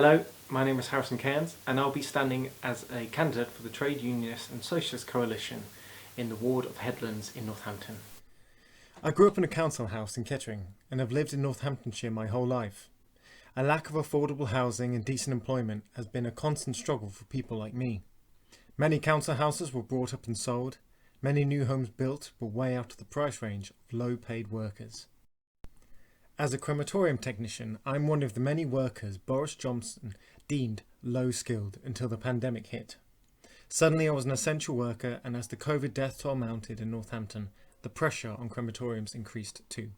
Hello, my name is Harrison Cairns and I'll be standing as a candidate for the Trade Unionist and Socialist coalition in the ward of Headlands in Northampton. I grew up in a council house in Kettering and have lived in Northamptonshire my whole life. A lack of affordable housing and decent employment has been a constant struggle for people like me. Many council houses were brought up and sold. Many new homes built were way out of the price range of low-paid workers. As a crematorium technician, I'm one of the many workers Boris Johnson deemed low-skilled until the pandemic hit. Suddenly I was an essential worker, and as the COVID death toll mounted in Northampton, the pressure on crematoriums increased too.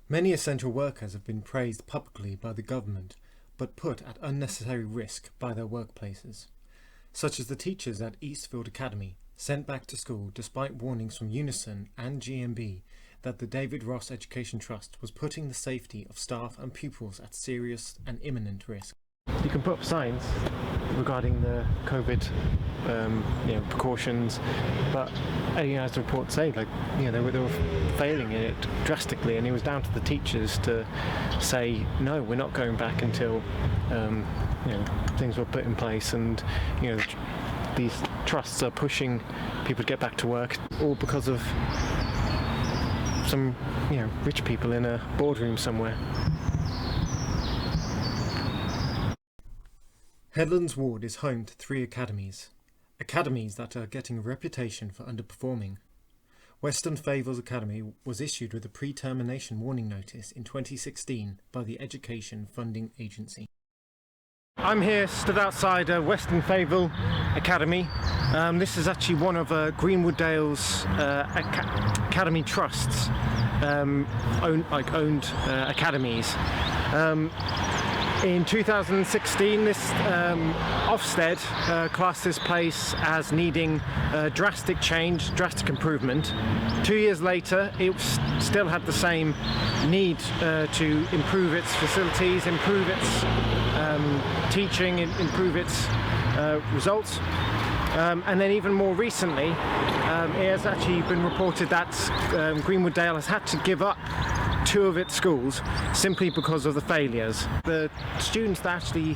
Many essential workers have been praised publicly by the government, but put at unnecessary risk by their workplaces, such as the teachers at Eastfield Academy, sent back to school despite warnings from Unison and GMB that the David Ross Education Trust was putting the safety of staff and pupils at serious and imminent risk. You can put up signs regarding the COVID precautions, but as the report say, they were failing in it drastically, and it was down to the teachers to say no, we're not going back until things were put in place, and these trusts are pushing people to get back to work, all because of some rich people in a boardroom somewhere. Headlands Ward is home to 3 academies that are getting a reputation for underperforming. Western Favours Academy was issued with a pre-termination warning notice in 2016 by the Education Funding Agency. I'm here stood outside Western Favour Academy. This is actually one of Greenwood Dale's academy trusts, owned academies. In 2016, this Ofsted classed this place as needing drastic change, drastic improvement. 2 years later, it still had the same need to improve its facilities, improve its teaching, improve its results. And then even more recently, it has actually been reported that Greenwood Dale has had to give up 2 of its schools simply because of the failures. The students that actually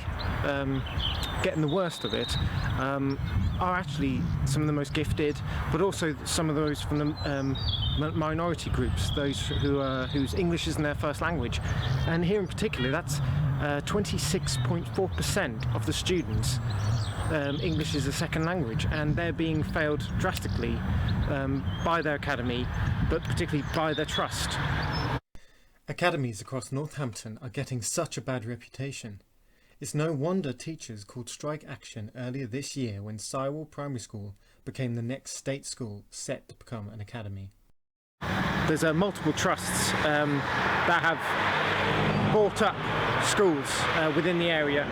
getting the worst of it are actually some of the most gifted, but also some of those from the minority groups, those whose English isn't their first language. And here in particular, that's 26.4% of the students English is a second language, and they're being failed drastically by their academy, but particularly by their trust. Academies across Northampton are getting such a bad reputation. It's no wonder teachers called strike action earlier this year when Sywell Primary School became the next state school set to become an academy. There's multiple trusts that have bought up schools within the area.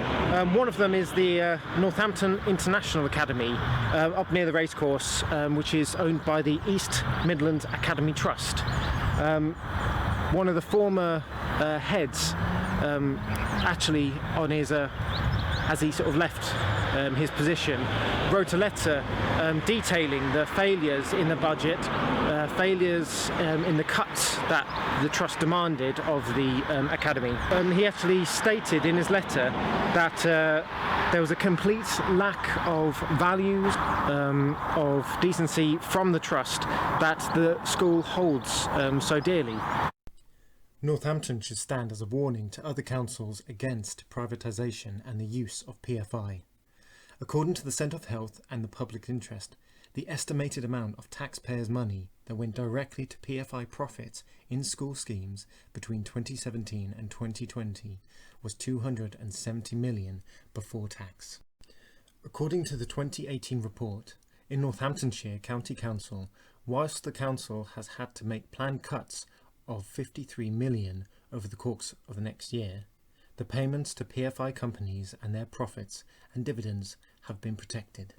One of them is the Northampton International Academy up near the racecourse, which is owned by the East Midlands Academy Trust. One of the former heads, actually on his, as he sort of left his position, wrote a letter detailing the failures in the budget, failures in the cuts that the trust demanded of the academy. He actually stated in his letter that there was a complete lack of values, of decency from the trust that the school holds so dearly. Northampton should stand as a warning to other councils against privatisation and the use of PFI. According to the Centre of Health and the Public Interest, the estimated amount of taxpayers' money that went directly to PFI profits in school schemes between 2017 and 2020 was £270 million before tax. According to the 2018 report, in Northamptonshire County Council, whilst the council has had to make planned cuts of £53 million over the course of the next year, the payments to PFI companies and their profits and dividends have been protected.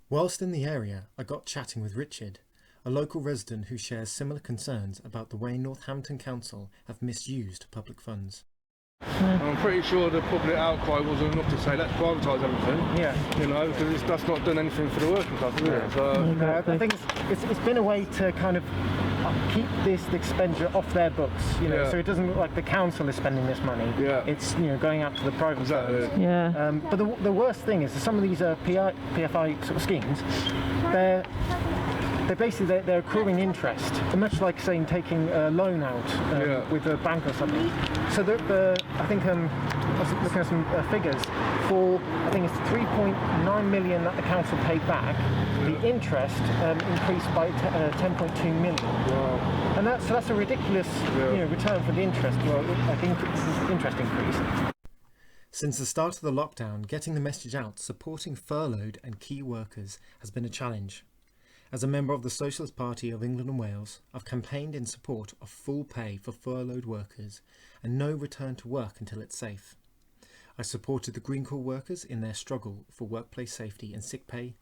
Whilst in the area, I got chatting with Richard, a local resident who shares similar concerns about the way Northampton Council have misused public funds. I'm pretty sure the public outcry wasn't enough to say let's privatise everything. Yeah. Because that's not done anything for the working class, is it? So, I think it's been a way to kind of keep this expenditure off their books, you know, Yeah. so it doesn't look like the council is spending this money. Yeah. It's, you know, going out to the private Exactly. firms. Yeah. But the worst thing is that some of these PFI sort of schemes, they're basically they're accruing interest, much like saying taking a loan out Yeah. with a bank or something. So I think I was looking at some figures for, I think it's 3.9 million that the council paid back. The interest increased by 10.2 million. Wow. And that's a ridiculous return for the interest. Well, I think it's an interest increase. Since the start of the lockdown, getting the message out supporting furloughed and key workers has been a challenge. As a member of the Socialist Party of England and Wales, I've campaigned in support of full pay for furloughed workers and no return to work until it's safe. I supported the Green Corps workers in their struggle for workplace safety and sick pay,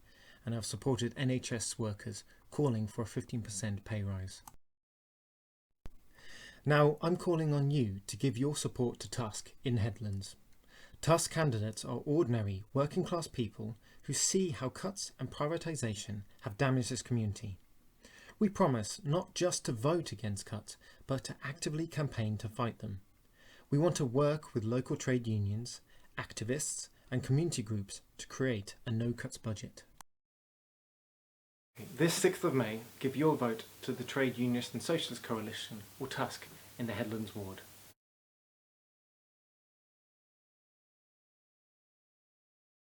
and I've supported NHS workers calling for a 15% pay rise. Now I'm calling on you to give your support to TUSC in Headlands. TUSC candidates are ordinary, working class people who see how cuts and privatisation have damaged this community. We promise not just to vote against cuts, but to actively campaign to fight them. We want to work with local trade unions, activists and community groups to create a no-cuts budget. This 6th of May, give your vote to the Trade Unionist and Socialist Coalition, or TUSC, in the Headlands Ward.